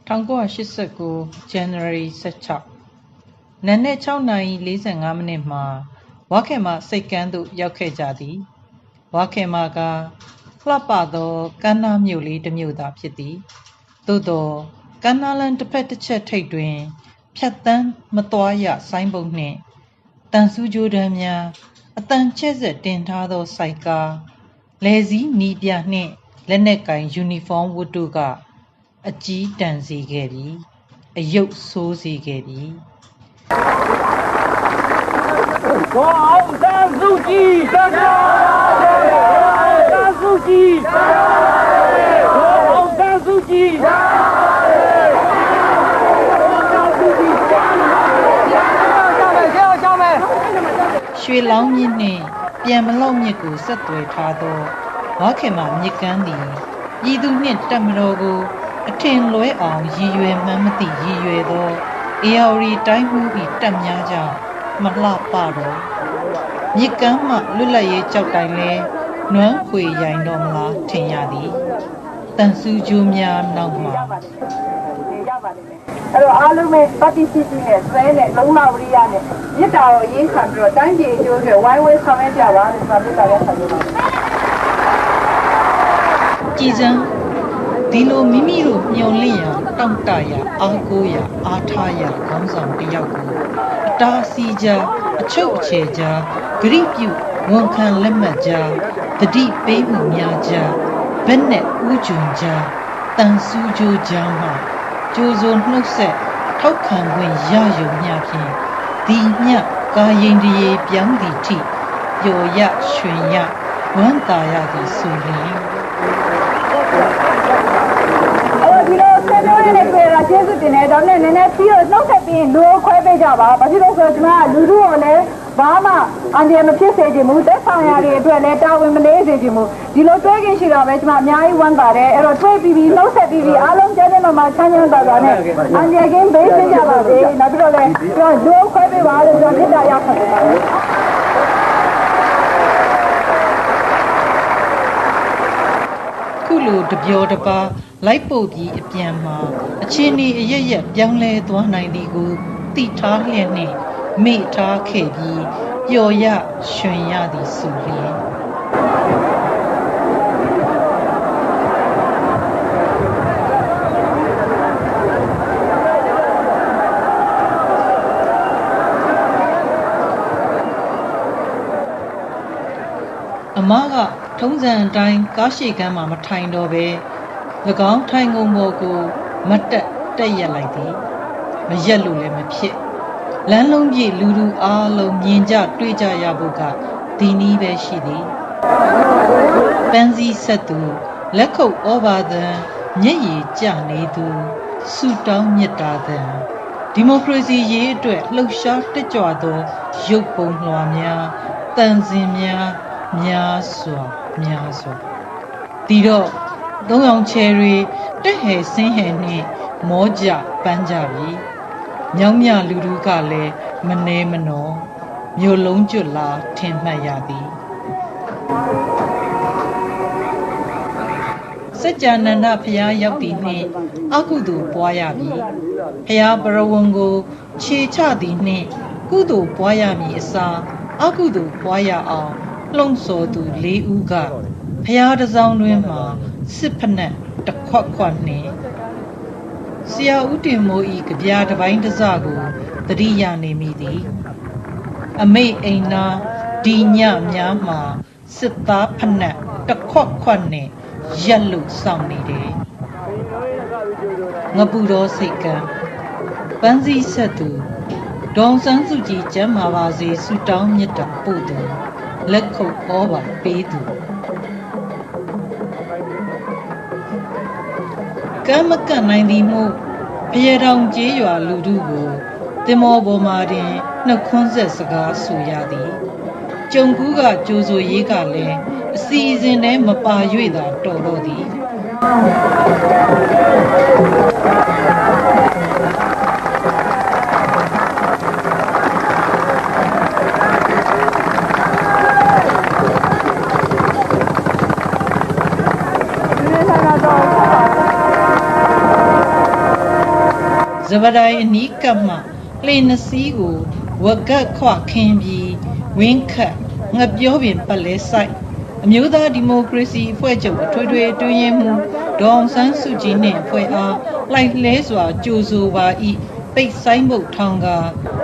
1989 January 16နံနက်6နာရီ45မိနစ်မှာဝါခေမစိတ်ကမ်းသို့ရောက်ခဲ့ကြသည်ဝါခေမကလှပသောကမ်းနားမြို့လေးတစ်မြို့သာဖြစ်သည်သို့သောကမ်းနားလမ်းတစ်ဖက်တစ်ချက်ထိပ်တွင်ဖြတ်တန်းမသွားရဆိုင်းဘုတ်နှင့်တန်ဆူးကြိုးတန်းများအတန်ကျက်ဆက်တင်ထားသောစိုက်ကားလယ်စည်းနီးပြနှင့်လက်နက်ကင်ယူနီဖောင်းဝတ်တို့ကအကြီးတန်းစေခဲ့ပြီအယုတ်ဆိုးစေခဲ့ပြီကိုအောင်ဆန်းစုကြည်ဆက်ပါဆန်းစုကြည်ကိုအောင်ဆန်းစုကြည်ရွှေလောင်းမြစ်နှင့်ပြန်မလောက်မြစ်ကိုဆက်သွယ်ထားသောဝါခေမမြစ်ကမ်းသည်ပြည်သူနှင့်တပ်မတော်ကိုအထင်လွဲအောင်ရည်ရွယ်မှန်းမသိရည်ရွယ်သောအေယာဝတီတိုင်းမှု၏တပ်များကြောင့်မလှပတော့မြစ်ကမ်းမှလွတ်လပ်ရေးကြောက်တိုင်လဲနွမ်းခွေရိုင်တော်မလားထင်ရသည်တန်ဆူးကြိုးများနောက်မှာအဲ့တော့အားလုံးပဲပတ်တိစီစီနဲ့ဆွဲနဲ့လုံးလာဝရိယနဲ့မြစ်တာကိုရေးခံပြီးတော့တိုင်းပြည်အကျိုးအတွက်ဝိုင်းဝန်းဆောင်ရွက်ကြပါလို့ဆိုတာမြစ်တာလည်းဆောင်ရွက်ပါကြည်စံဒီလိုမိမိတို့မျှော်လင့်ရာတောင့်တရာအားကိုးရာအားထားရာခေါင်းဆောင်တစ်ယောက်ကိုအတားအဆီးကြားအချုပ်အခြေကြားဂရိပြုဝန်ခံလက်မှတ်ကြားတတိပေးမှုများကြားဘက်နဲ့ဥဂျုံကြားတန်ဆူးကြိုးကြားမှကြိုးစုံနှုတ်ဆက်ထောက်ခံခွင့်ရယူမျှဖြင့်ဒီမျှကာရင်တရေပြောင်းသည်ထိပျော်ရရွှင်ရဝမ်းသာရသည်ဆိုလျင်ဒီလိုဆက်ပြောနေတဲ့ပြေတာကျေးဇူးတင်တယ်ဒါနဲ့နည်းနည်းပြီးတော့နှုတ်ဆက်ပြီးလူကိုခွဲပေးကြပါဘာဖြစ်လို့ဆိုတော့ကျွန်တော်ကလူထုကိုလည်းဘာမှအန္တရာယ်မဖြစ်စေချင်ဘူးသက်ဆောင်ရာတွေအတွက်လည်းတာဝန်မလေးစေချင်ဘူးဒီလိုတွဲခင်ရှိတော့ပဲကျွန်မအများကြီးဝမ်းပါတယ်အဲ့တော့တွဲပြီးနှုတ်ဆက်ပြီးအားလုံးကျန်းကျန်းမာမာချမ်းချမ်းသာသာနဲ့အန္တရာယ်ကင်းဘေးဆင်းကြပါစေနောက်ပြီးတော့လည်းကျွန်တော်လူကိုခွဲပေးပါလို့ကျွန်တော်မေတ္တာရပ်ခံပါတယ်ခုလိုတပြောတပါလိုက်ပို့ပြီးအပြန်မှာအချင်းဤအရရက်ပြောင်းလဲသွားနိုင်သည်ကိုသိထားလျက်နှင့်မိထားခဲ့ပြီးပျော်ရရွှင်ရသည်ဆိုလျင်အမကထုံးစံအတိုင်းကားရှိကမ်းမှာမထိုင်တော့ပဲ၎င်းထိုင်ငုံပေါ်ကိုမတက်ရက်လိုက်သည်မရက်လို့လည်းမဖြစ်လမ်းလုံးပြည့်လူလူအားလုံးမြင်ကြတွေ့ကြရဖို့ကဒီနည်းပဲရှိသည်ပန်းစည်းဆက်သူလက်ခုပ်ဩဘာသံမျက်ရည်ကျနေသူဆူတောင်းမြတ်တာသံဒီမိုကရေစီရေးအတွက်လှုပ်ရှားတက်ကြွသောရုပ်ပုံလွှာများတန်စင်များစွာဒီတော့သုံးအောင်ချယ်တွေတက်ဟဲဆင်းဟဲနှင့်မောကြပန်းကြပြီမြောင်းမြလူလူကလည်းမနှဲမနော်မြို့လုံးကျွတ်လာထင်မှတ်ရသည်စัจ जा နန္ဒဖျားရောက်သည်နှင့်အကုသိုလ်ပွားရပြီဖျားပရဝံကိုခြေချသည်နှင့်ကုသိုလ်ပွားရမည်အစားအကုသိုလ်ပွားရအောင်လှုံ့ဆော်သူ၄ဦးကဖျားတစောင်းတွင်မှာစစ်ဖက်နှက်တစ်ခွက်နှင့်ဆရာဦးတင်မိုးဤကြပြတစ်ပိုင်းတစ်စကိုသတိရနေမိသည်အမိတ်အိမ်နာဒီညများမှာစစ်သားဖက်နှက်တစ်ခွက်နှင့်ရက်လို့စောင့်နေတယ်ငပူတော်စိတ်ကံပန်းစည်းဆက်သူဒေါန်ဆန်းစုကြည်ကျမ်းမာပါစေဆုတောင်းမြတ်တာပို့သူလက်ခုပ်ဩဘာပေးသူကမ်းမကန့်နိုင်သည်မို့ဖျေထောင်ကျေးရွာလူထုကိုတင်မောပေါ်မှာတင်နှုတ်ခွန်းဆက်စကားဆိုရသည်ကျုံကူးကကြိုးဆိုရေးကလည်းအစီအစဉ်နဲ့မပါ၍သာတော်တော့သည် စပတိုင်းအနီးကပ်မှလှေနှစီးကိုဝကတ်ခွခင်းပြီးဝင်းခတ်ငှက်ပြောပင်ပတ်လဲဆိုင်အမျိုးသားဒီမိုကရေစီအဖွဲ့ချုပ်အထွေထွေအတွင်းရေးမှူးဒေါအောင်ဆန်းစုကြည်နှင့်အဖွဲ့အားလိုက်လဲစွာကြိုဆိုပါ၏ပိတ်ဆိုင်မှုထောင်က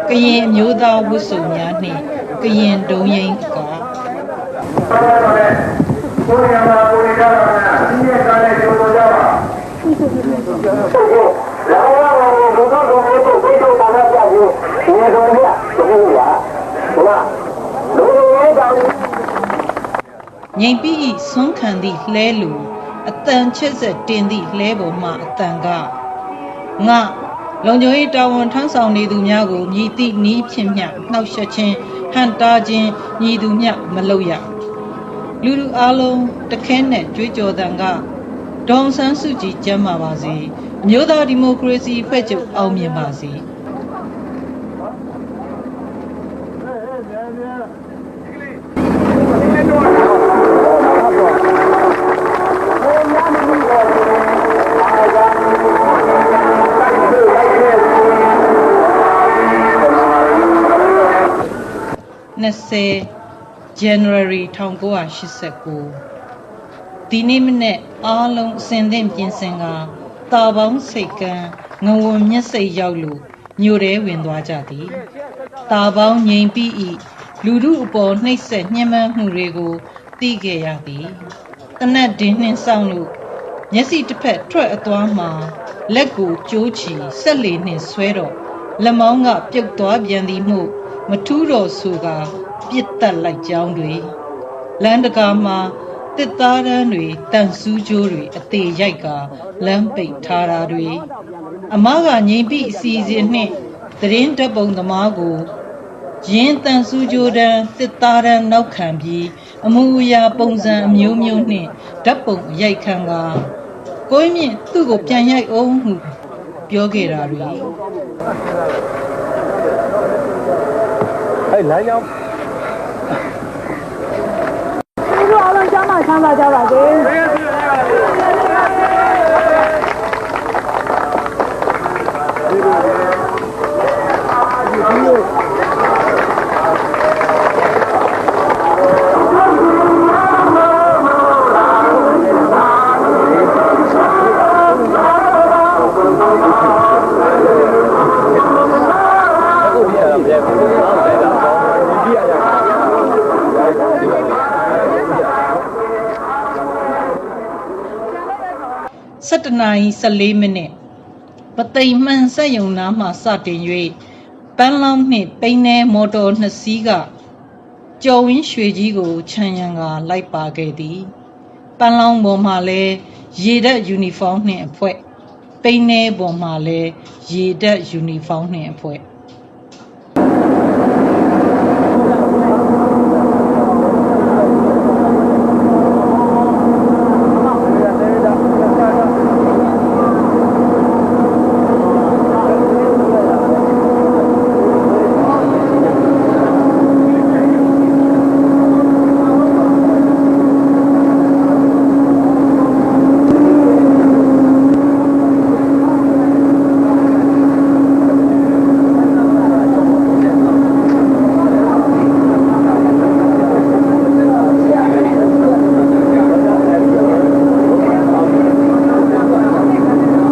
ကရင်အမျိုးသားဝတ်စုံများနှင့်ကရင်ဒုံရင်ကကိုရီးယားမှာကိုရီးယားမှာဒီနေ့ကလည်းကြိုးစားကြပါလာလာဘုရားတော်ကိုပြေတော့တာလည်းပြဘူးဒီလိုမျိုးဒီလိုပါဟုတ်လားလူတွေတောင်းငိမ်ပြီးဤဆွမ်းခံသည့်လှဲလူအတန်ချစ်ဆက်တင်သည့်လှဲပေါ်မှအတန်ကငါလုံခြုံရေးတာဝန်ထမ်းဆောင်နေသူများကိုမြည်သည့်နီးဖြင့်မျှနှောက်ယှက်ခြင်းဟန်တာခြင်းညီသူမျှမလုပ်ရလူလူအားလုံးတခဲနဲ့ကြွေးကြော်တန်ကဒေါအောင်ဆန်းစုကြည်ကျမ်းမာပါစေအမျိုးသားဒီမိုကရေစီအဖွဲ့ချုပ်အောင်မြင်ပါစေ20 January 1989ဒီနေ့မနေ့အားလုံးအစဉ်သင့်ပြင်ဆင်ကတာပေါင်းစိတ်ကန်းငဝွန်မျက်စိတ်ရောက်လို့မြို့ထဲဝင်သွားကြသည်တာပေါင်းငြိမ်ပြီးဤလူထုအပေါ်နှိပ်စက်ညှဉ်းပန်းမှုတွေကိုသိခဲ့ရသည်တနတ်ဒင်းနှင်းဆောင်လို့မျက်စိတစ်ဖက်ထွက်အသွားမှာလက်ကိုကြိုးချီဆက်လေနှင့်ဆွဲတော့လက်မောင်းကပြုတ်သွားပြန်သည်မှုမထူးတော်ဆိုကပြစ်တက်လိုက်ကြောင်းတွေလမ်းတကာမှာတစ်သားတန်းတွေတန်ဆူးကြိုးတွေအသေးရိုက်ကလမ်းပိတ်ထားတာတွေအမကငြိမ်ပြီးအစီအစဉ်နှင့်သတင်းဓာတ်ပုံသမားကိုရင်းတန်ဆူးကြိုးတန်းတစ်သားတန်းနောက်ခံပြီးအမှုအရာပုံစံအမျိုးမျိုးနှင့်ဓာတ်ပုံအရိုက်ခံကကိုင်းမြင့်သူ့ကိုပြန်ရိုက်အောင်ဟုပြောခဲ့တာတွေ哎，来呀！你说俺们家嘛，想法家吧，对。17 နာရီ 14 မိနစ်ပသိမ်မှန်ဆက်ယုံနာမှစတင်၍ပန်းလောင်းနှင့်ပိန်းနေမော်တော်နှစ်စီးကကျော်ဝင်းရွှေကြီးကိုခြံရံကလိုက်ပါခဲ့သည်ပန်းလောင်းပေါ်မှာလဲရေတပ်ယူနီဖောင်းနှင့်အဖွဲ့ပိန်းနေပေါ်မှာလဲရေတပ်ယူနီဖောင်းနှင့်အဖွဲ့